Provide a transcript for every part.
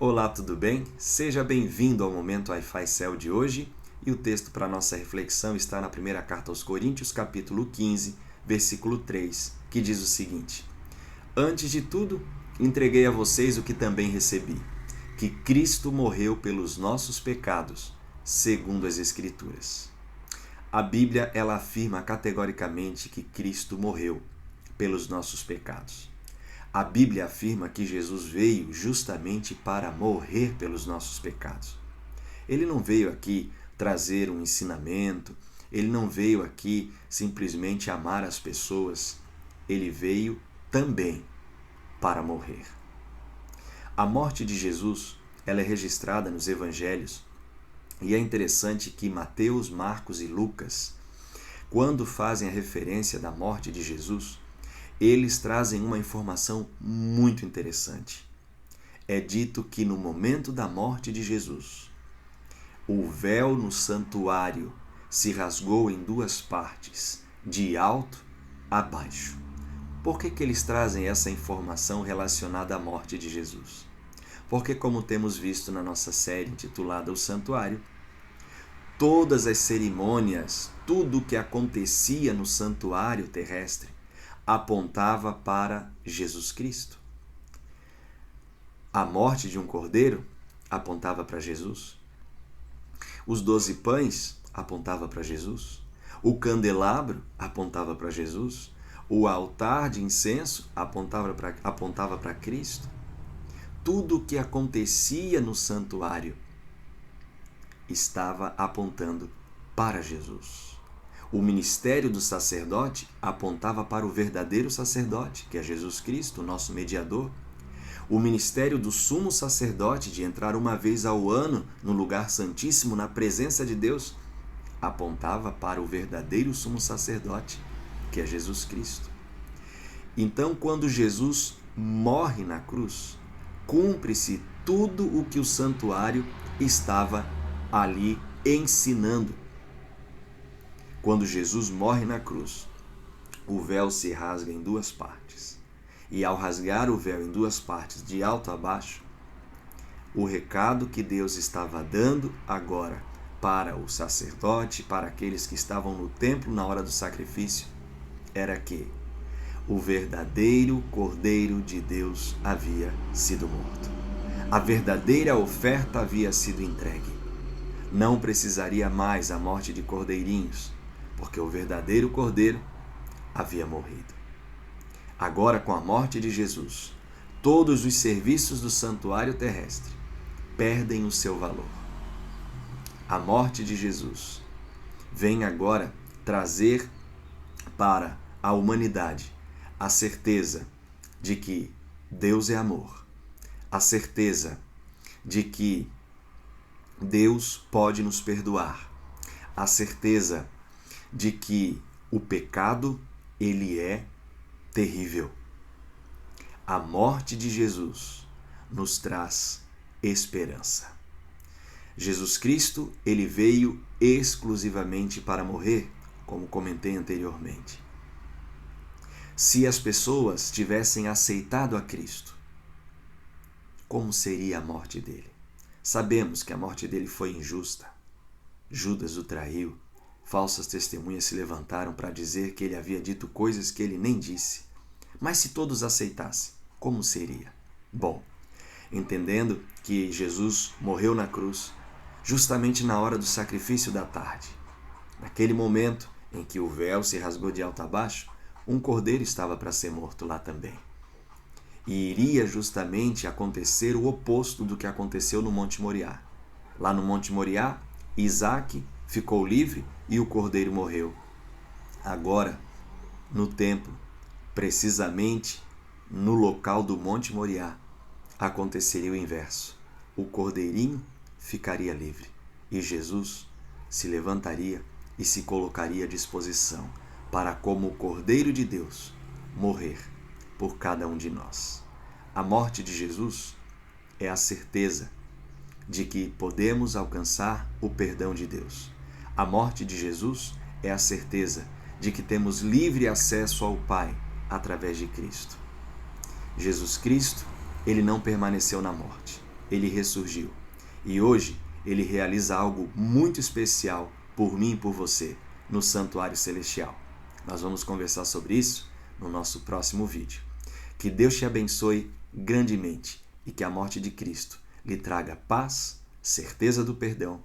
Olá, tudo bem? Seja bem-vindo ao Momento Wi-Fi Cell de hoje e o texto para nossa reflexão está na primeira carta aos Coríntios, capítulo 15, versículo 3, que diz o seguinte: Antes de tudo, entreguei a vocês o que também recebi, que Cristo morreu pelos nossos pecados, segundo as Escrituras. A Bíblia, ela afirma categoricamente que Cristo morreu pelos nossos pecados. A Bíblia afirma que Jesus veio justamente para morrer pelos nossos pecados. Ele não veio aqui trazer um ensinamento, ele não veio aqui simplesmente amar as pessoas, ele veio também para morrer. A morte de Jesus, ela é registrada nos evangelhos e é interessante que Mateus, Marcos e Lucas, quando fazem a referência da morte de Jesus, eles trazem uma informação muito interessante. É dito que no momento da morte de Jesus, o véu no santuário se rasgou em duas partes, de alto a baixo. Por que eles trazem essa informação relacionada à morte de Jesus? Porque, como temos visto na nossa série intitulada O Santuário, todas as cerimônias, tudo o que acontecia no santuário terrestre, apontava para Jesus Cristo. A morte de um cordeiro apontava para Jesus. Os 12 pães apontavam para Jesus. O candelabro apontava para Jesus. O altar de incenso apontava para Cristo. Tudo o que acontecia no santuário estava apontando para Jesus. O ministério do sacerdote apontava para o verdadeiro sacerdote, que é Jesus Cristo, nosso mediador. O ministério do sumo sacerdote, de entrar uma vez ao ano no lugar santíssimo, na presença de Deus, apontava para o verdadeiro sumo sacerdote, que é Jesus Cristo. Então, quando Jesus morre na cruz, cumpre-se tudo o que o santuário estava ali ensinando. Quando Jesus morre na cruz, o véu se rasga em duas partes. E ao rasgar o véu em duas partes, de alto a baixo, o recado que Deus estava dando agora para o sacerdote, para aqueles que estavam no templo na hora do sacrifício, era que o verdadeiro Cordeiro de Deus havia sido morto. A verdadeira oferta havia sido entregue. Não precisaria mais a morte de cordeirinhos, porque o verdadeiro Cordeiro havia morrido. Agora, com a morte de Jesus, todos os serviços do santuário terrestre perdem o seu valor. A morte de Jesus vem agora trazer para a humanidade a certeza de que Deus é amor, a certeza de que Deus pode nos perdoar, a certeza de que o pecado, ele é terrível. A morte de Jesus nos traz esperança. Jesus Cristo, ele veio exclusivamente para morrer, como comentei anteriormente. Se as pessoas tivessem aceitado a Cristo, como seria a morte dele? Sabemos que a morte dele foi injusta. Judas o traiu. Falsas testemunhas se levantaram para dizer que ele havia dito coisas que ele nem disse. Mas se todos aceitassem, como seria? Bom, entendendo que Jesus morreu na cruz, justamente na hora do sacrifício da tarde, naquele momento em que o véu se rasgou de alto a baixo, um cordeiro estava para ser morto lá também. E iria justamente acontecer o oposto do que aconteceu no Monte Moriá. Lá no Monte Moriá, Isaac ficou livre e o cordeiro morreu. Agora, no templo, precisamente no local do Monte Moriá, aconteceria o inverso. O cordeirinho ficaria livre e Jesus se levantaria e se colocaria à disposição para, como o Cordeiro de Deus, morrer por cada um de nós. A morte de Jesus é a certeza de que podemos alcançar o perdão de Deus. A morte de Jesus é a certeza de que temos livre acesso ao Pai através de Cristo. Jesus Cristo, ele não permaneceu na morte. ele ressurgiu. E hoje ele realiza algo muito especial por mim e por você no santuário celestial. Nós vamos conversar sobre isso no nosso próximo vídeo. Que Deus te abençoe grandemente e que a morte de Cristo lhe traga paz, certeza do perdão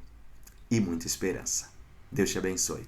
e muita esperança. Deus te abençoe.